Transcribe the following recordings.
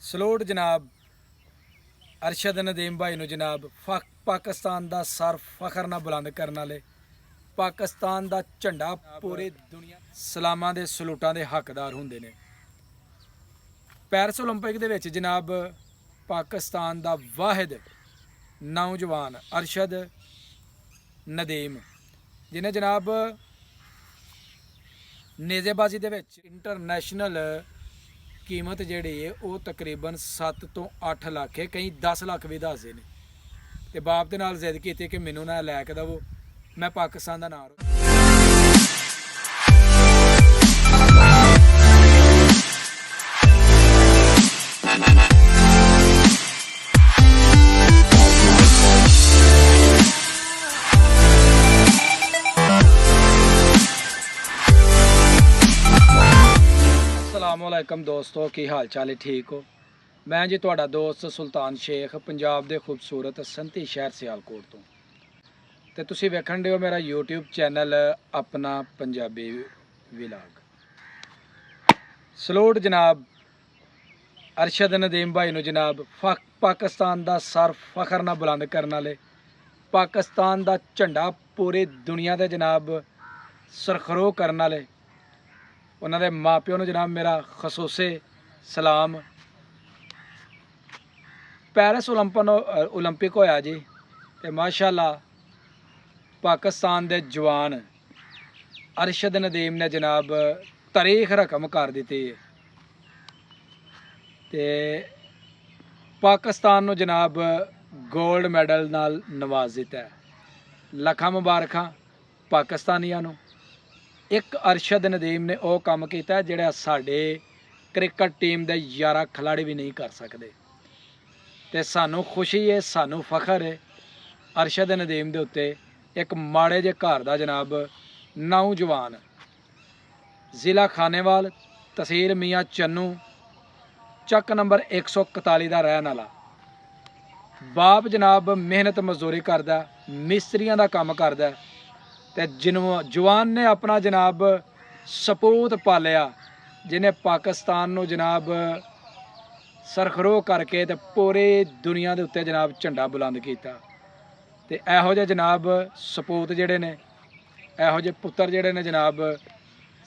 Slot ਜਨਾਬ ਅਰਸ਼ਦ ਨਦੀਮ ਭਾਈ ਨੂੰ ਜਨਾਬ ਪਾਕਿਸਤਾਨ ਦਾ ਸਰ ਫਖਰ ਨਾਲ ਬੁਲੰਦ ਕਰਨ ਵਾਲੇ ਪਾਕਿਸਤਾਨ ਦਾ ਝੰਡਾ ਪੂਰੀ ਦੁਨੀਆ ਸਲਾਮਾਂ ਦੇ ਸਲੂਟਾਂ ਦੇ ਹੱਕਦਾਰ ਹੁੰਦੇ ਨੇ। ਪੈਰਿਸ ਓਲੰਪਿਕ ਦੇ ਵਿੱਚ ਜਨਾਬ ਪਾਕਿਸਤਾਨ ਦਾ ਵਾਹਿਦ ਨੌਜਵਾਨ ਅਰਸ਼ਦ ਨਦੀਮ ਜਿਹਨੇ ਜਨਾਬ ਨੇਜ਼ੇਬਾਜ਼ੀ ਦੇ ਵਿੱਚ ਇੰਟਰਨੈਸ਼ਨਲ कीमत जी है वो तकरीबन 7 तो 8 लाख है, कई 10 लाख भी दसते हैं। तो बाप के नाल जिद की कि मैनू ना लैके दवो, मैं पाकिस्तान का नाम अस्सलामुअलैकुम दोस्तों, की हाल चाल है? ठीक हो? मैं जी तुहाडा दोस्त सुल्तान शेख पंजाब के खूबसूरत संती शहर सियालकोट तो। ते तुसी वेखण दे हो मेरा यूट्यूब चैनल अपना पंजाबी विलाग। सलोट जनाब अरशद नदीम भाई नू जनाब पाकिस्तान का सर फखर नाल बुलंद करने वाले पाकिस्तान का झंडा पूरी दुनिया के जनाब सरखरो करने वाले उन्होंने माँ प्यो जनाब मेरा खसूसे सलाम। पैरिस ओलंपिक होया जी, तो माशाअल्लाह पाकिस्तान के जवान अरशद नदीम ने जनाब तारीख रकम कर दी है। ते पाकिस्तान नू जनाब गोल्ड मैडल नाल नवाज दिता है। लखां मुबारखां पाकिस्तानियां नू। एक अरशद नदीम ने वह काम किया जिहड़ा साडे क्रिकेट टीम के 11 खिलाड़ी भी नहीं कर सकते। तो सानू खुशी है, सानू फखर है अरशद नदीम के उत्ते एक माड़े जे घर का जनाब नौजवान जिला खानेवाल तहसील मियाँ चन्नू चक नंबर 141 का रहने वाला। बाप जनाब मेहनत मजदूरी करदा, मिस्त्रियों का काम करदा। ते जवान ने अपना जनाब सपूत पालिया जिन्हें पाकिस्तान नू जनाब सरखरो करके ते पूरी दुनिया के उत्ते जनाब झंडा बुलंद किया। ते इहो जे जनाब सपूत जिहड़े ने, इहो जे पुत्तर जिहड़े ने जनाब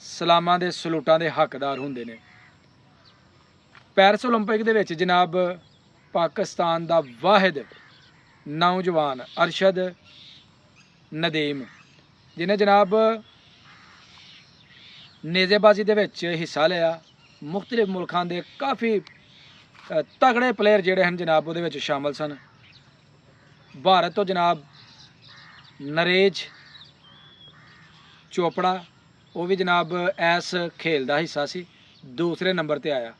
सलामां दे सलूटां दे हकदार हुंदे ने। पैरिस ओलंपिक दे विच जनाब पाकिस्तान दा वाहिद नौजवान अरशद नदीम जिन्हें जनाब नेज़ेबाजी दे विच हिस्सा लिया। मुख्तलिफ मुल्कां दे काफ़ी तगड़े प्लेयर जिहड़े हैं जनाब उहदे विच शामिल सन। भारत तो जनाब नरेज चोपड़ा वो भी जनाब इस खेल का हिस्सा सी, दूसरे नंबर पर आया।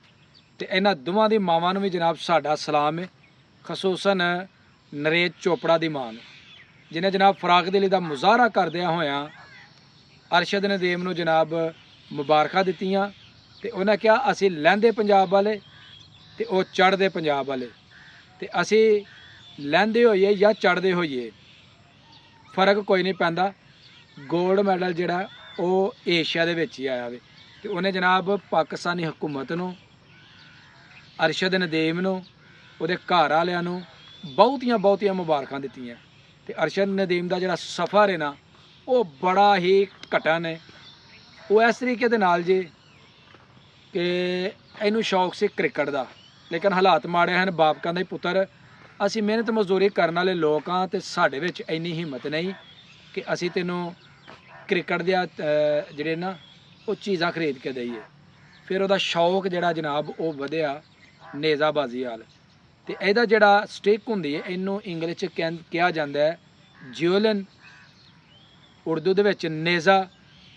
तो इन्हां दोवां दी मावां नूं भी जनाब साडा सलाम है, खसूसन नरेज चोपड़ा दी मां नूं जिन्हें जनाब फराग दिली का मुजाहरा करदिया होया अरशद नदीम नूं जनाब मुबारखां दित्तियां। ते उन्हें कहा असी लहंदे पंजाब वाले ते वो चढ़दे पंजाब वाले, ते असी लहंदे होइए या चढ़दे होइए फर्क कोई नहीं पैंदा। गोल्ड मैडल जिहड़ा वो एशिया दे विच ही आया वे। ते उन्हें जनाब पाकिस्तानी हुकूमत नूं अरशद नदीम नूं उहदे घर वालियां नूं बहुतियां मुबारखां दित्तियां। ते अरशद नदीम का जिहड़ा सफ़र है ना वो बड़ा ही घटन है। वो इस तरीके दे नाल जी कि इनू शौक से क्रिकेट का, लेकिन हालात माड़े हैं। बाप कहंदा ही पुत्तर असी मेहनत मजदूरी करने वाले लोग हाँ, तो साढ़े विच इन्नी हिम्मत नहीं कि असी तेनों क्रिकेट दियां जिहड़े ना वो चीज़ां खरीद के दईए। फिर वह शौक जिहड़ा जनाब वो वधिया नेज़ाबाजी वाल। तो यदा जिहड़ा स्टिक हुंदी है इनू इंग्लिश च कहा जाता है ज्यूलन, उर्दू दे विच नेज़ा,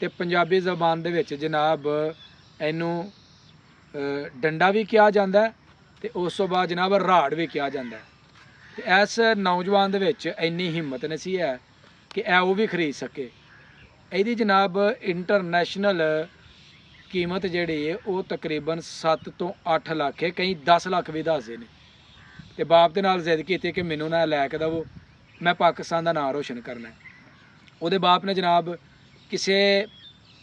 ते पंजाबी ज़बान दे विच जनाब इनू डंडा भी कहा जाता है, ते उस तो बाद जनाब राड़ भी कहा जाता है। ते इस नौजवान दे विच इन्नी हिम्मत नहीं सी है कि वो भी खरीद सके। यदी जनाब इंटरनैशनल कीमत जिहड़ी है वो तकरीबन 7 तो 8 लाख है, कई 10 लाख भी दसदे ने। ते बाप के नाल जिद की कि मैनू ना लैके दवो, मैं पाकिस्तान का नाम रोशन करना है। उहदे बाप ने जनाब किसी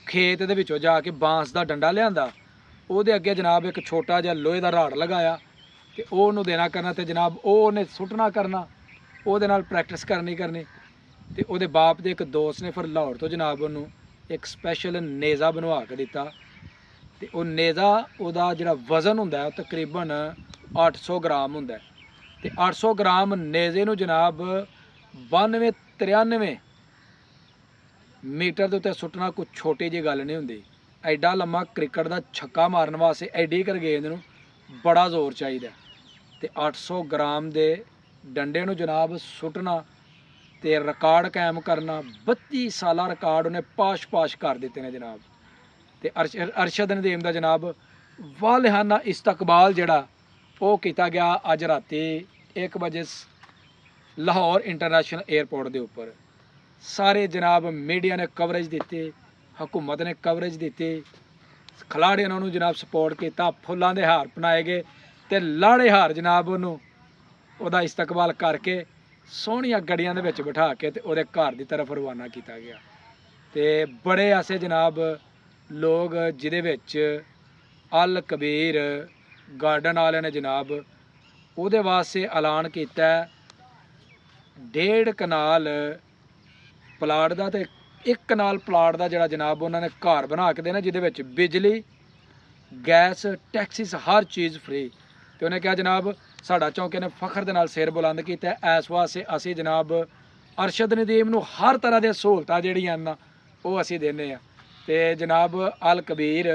खेत दे विचों जाके बांस का डंडा लिया, ਉਹਦੇ ਅੱਗੇ जनाब एक छोटा ਜਿਹਾ लोहे का राड़ लगाया ਤੇ ਉਹ ਉਹਨੂੰ ਦੇਣਾ ਕਰਨਾ ਤੇ ਜਨਾਬ ਉਹ ਉਹਨੇ ਸੁੱਟਣਾ ਕਰਨਾ, ਉਹਦੇ ਨਾਲ ਪ੍ਰੈਕਟਿਸ ਕਰਨੀ ਤੇ ਉਹਦੇ ਬਾਪ ਦੇ ਇੱਕ ਦੋਸਤ ਨੇ ਫਿਰ ਲਾਹੌਰ ਤੋਂ ਜਨਾਬ ਉਹਨੂੰ ਇੱਕ ਸਪੈਸ਼ਲ ਨੇਜ਼ਾ ਬਣਵਾ ਕੇ ਦਿੱਤਾ। ਤੇ ਉਹ ਨੇਜ਼ਾ ਉਹਦਾ ਜਿਹੜਾ ਵਜ਼ਨ ਹੁੰਦਾ ਉਹ ਤਕਰੀਬਨ 800 ਗ੍ਰਾਮ ਹੁੰਦਾ ਤੇ 800 ਗ੍ਰਾਮ ਨੇਜ਼ੇ ਨੂੰ ਜਨਾਬ 92-93 ਮੀਟਰ ਦੇ ਉੱਤੇ ਸੁੱਟਣਾ ਕੋਈ ਛੋਟੀ ਜਿਹੀ ਗੱਲ ਨਹੀਂ ਹੁੰਦੀ। ਐਡਾ ਲੰਮਾ ਕ੍ਰਿਕਟ ਦਾ ਛੱਕਾ ਮਾਰਨ ਵਾਸਤੇ ਐਡੀ ਕਰ ਗੇਂਦ ਨੂੰ ਬੜਾ ਜ਼ੋਰ ਚਾਹੀਦਾ ਤੇ 800 ਗ੍ਰਾਮ ਦੇ ਡੰਡੇ ਨੂੰ ਜਨਾਬ ਸੁੱਟਣਾ ਤੇ ਰਿਕਾਰਡ ਕਾਇਮ ਕਰਨਾ, 32 ਸਾਲਾ ਰਿਕਾਰਡ ਉਹਨੇ ਪਾਸ਼ ਕਰ ਦਿੱਤੇ ਨੇ ਜਨਾਬ। ਤੇ ਅਰਸ਼ਦ ਨਦੀਮ ਦਾ ਜਨਾਬ ਵਾਲਿਹਾਨਾ ਇਸਤਕਬਾਲ ਜਿਹੜਾ ਉਹ ਕੀਤਾ ਗਿਆ ਅੱਜ ਰਾਤੀ 1 ਵਜੇ ਲਾਹੌਰ ਇੰਟਰਨੈਸ਼ਨਲ 에ਅਰਪੋਰਟ ਦੇ ਉੱਪਰ। ਸਾਰੇ ਜਨਾਬ ਮੀਡੀਆ ਨੇ ਕਵਰੇਜ ਦਿੱਤੀ, ਹਕੂਮਤ ਨੇ ਕਵਰੇਜ ਦਿੱਤੀ, ਖਿਲਾੜੀਆਂ ਨੇ ਉਹਨੂੰ ਜਨਾਬ ਸਪੋਰਟ ਕੀਤਾ, ਫੁੱਲਾਂ ਦੇ ਹਾਰ ਬਣਾਏ ਗਏ ਤੇ ਲਾੜੇ ਹਾਰ ਜਨਾਬ ਉਹਨੂੰ ਉਹਦਾ ਇਸਤਕਬਾਲ ਕਰਕੇ ਸੋਹਣੀਆਂ ਗੱਡੀਆਂ ਦੇ ਵਿੱਚ ਬਿਠਾ ਕੇ ਤੇ ਉਹਦੇ ਘਰ ਦੀ ਤਰਫ ਰਵਾਨਾ ਕੀਤਾ ਗਿਆ। ਤੇ ਬੜੇ ਐਸੇ ਜਨਾਬ ਲੋਕ ਜਿਹਦੇ ਵਿੱਚ ਅਲ ਕਬੀਰ ਗਾਰਡਨ ਵਾਲਿਆਂ ਨੇ ਜਨਾਬ ਉਹਦੇ ਵਾਸਤੇ ਐਲਾਨ ਕੀਤਾ 1.5 ਕਨਾਲ ਪਲਾਟ ਦਾ ਤੇ 1 ਕਨਾਲ ਪਲਾਟ ਦਾ ਜਿਹੜਾ ਜਨਾਬ ਉਹਨਾਂ ਨੇ ਘਰ ਬਣਾ ਕੇ ਦੇਣਾ, ਜਿਹਦੇ ਵਿੱਚ ਬਿਜਲੀ, ਗੈਸ, ਟੈਕਸੀਸ ਹਰ ਚੀਜ਼ ਫ੍ਰੀ। ਤੇ ਉਹਨੇ ਕਿਹਾ ਜਨਾਬ ਸਾਡਾ ਚੌਂਕੇ ਨੇ ਫਖਰ ਦੇ ਨਾਲ ਸਿਰ ਬੁਲੰਦ ਕੀਤਾ, ਇਸ ਵਾਸਤੇ ਅਸੀਂ ਜਨਾਬ ਅਰਸ਼ਦ ਨਦੀਮ ਨੂੰ ਹਰ ਤਰ੍ਹਾਂ ਦੀਆਂ ਸਹੂਲਤਾਂ ਜਿਹੜੀਆਂ ਨਾ ਉਹ ਅਸੀਂ ਦਿੰਦੇ ਹਾਂ। ਤੇ ਜਨਾਬ ਅਲ ਕਬੀਰ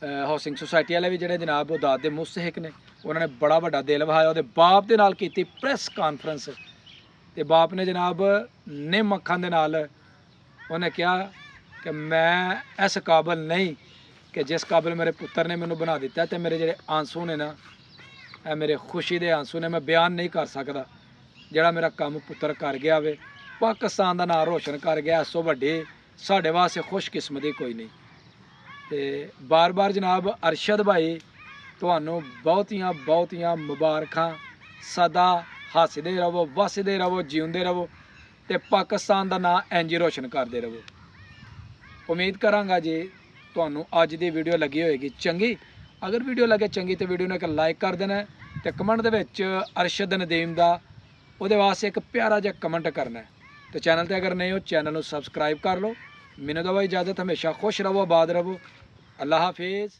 ਹਾਊਸਿੰਗ ਸੁਸਾਇਟੀ ਵਾਲੇ ਵੀ ਜਿਹੜੇ ਜਨਾਬ ਉਹ ਦਾਦ ਦੇ ਮੁਸਤਹਿਕ ਨੇ, ਉਹਨਾਂ ਨੇ ਬੜਾ ਵੱਡਾ ਦਿਲ ਵਹਾਇਆ, ਉਹਦੇ ਬਾਪ ਦੇ ਨਾਲ ਕੀਤੀ ਪ੍ਰੈਸ ਕਾਨਫਰੰਸ ਤੇ ਬਾਪ ਨੇ ਜਨਾਬ ਨਿੰਮ ਅੱਖਾਂ ਦੇ ਨਾਲ ਉਹਨੇ ਕਿਹਾ ਕਿ ਮੈਂ ਇਸ ਕਾਬਲ ਨਹੀਂ ਕਿ ਜਿਸ ਕਾਬਲ ਮੇਰੇ ਪੁੱਤਰ ਨੇ ਮੈਨੂੰ ਬਣਾ ਦਿੱਤਾ, ਤੇ ਮੇਰੇ ਜਿਹੜੇ ਆਂਸੂ ਨੇ ਨਾ ਇਹ ਮੇਰੇ ਖੁਸ਼ੀ ਦੇ ਆਂਸੂ ਨੇ, ਮੈਂ ਬਿਆਨ ਨਹੀਂ ਕਰ ਸਕਦਾ ਜਿਹੜਾ ਮੇਰਾ ਕੰਮ ਪੁੱਤਰ ਕਰ ਗਿਆ ਵੇ, ਪਾਕਿਸਤਾਨ ਦਾ ਨਾਂ ਰੋਸ਼ਨ ਕਰ ਗਿਆ। ਇਸ ਤੋਂ ਵੱਡੀ ਸਾਡੇ ਵਾਸਤੇ ਖੁਸ਼ਕਿਸਮਤੀ ਕੋਈ ਨਹੀਂ। ਤੇ ਬਾਰ-ਬਾਰ ਜਨਾਬ ਅਰਸ਼ਦ ਭਾਈ ਤੁਹਾਨੂੰ ਬਹੁਤੀਆਂ ਮੁਬਾਰਕਾਂ, ਸਦਾ ਹੱਸਦੇ ਰਹੋ, ਵਸਦੇ ਰਹੋ, ਜਿਉਂਦੇ ਰਹੋ ਤੇ ਪਾਕਿਸਤਾਨ ਦਾ ਨਾਂ ਇੰਝ ਰੋਸ਼ਨ ਕਰਦੇ ਰਹੋ। ਉਮੀਦ ਕਰਾਂਗਾ ਜੀ ਤੁਹਾਨੂੰ ਅੱਜ ਦੀ ਵੀਡੀਓ ਲੱਗੀ ਹੋਏਗੀ ਚੰਗੀ। ਅਗਰ ਵੀਡੀਓ ਲੱਗੇ ਚੰਗੀ ਤੇ ਵੀਡੀਓ ਨੂੰ ਇੱਕ ਲਾਈਕ ਕਰ ਦੇਣਾ ਤੇ ਕਮੈਂਟ ਦੇ ਵਿੱਚ ਅਰਸ਼ਦ ਨਦੀਮ ਦਾ ਉਹਦੇ ਵਾਸਤੇ ਇੱਕ ਪਿਆਰਾ ਜਿਹਾ ਕਮੈਂਟ ਕਰਨਾ ਤੇ ਚੈਨਲ ਤੇ ਅਗਰ ਨਹੀਂ ਹੋ ਚੈਨਲ ਨੂੰ ਸਬਸਕ੍ਰਾਈਬ ਕਰ ਲਓ। ਮੈਨੂੰ ਦਵਾ ਇਜਾਜ਼ਤ, ਹਮੇਸ਼ਾ ਖੁਸ਼ ਰਹੋ, ਆਬਾਦ ਰਹੋ। ਅੱਲਾ ਹਾਫਿਜ਼।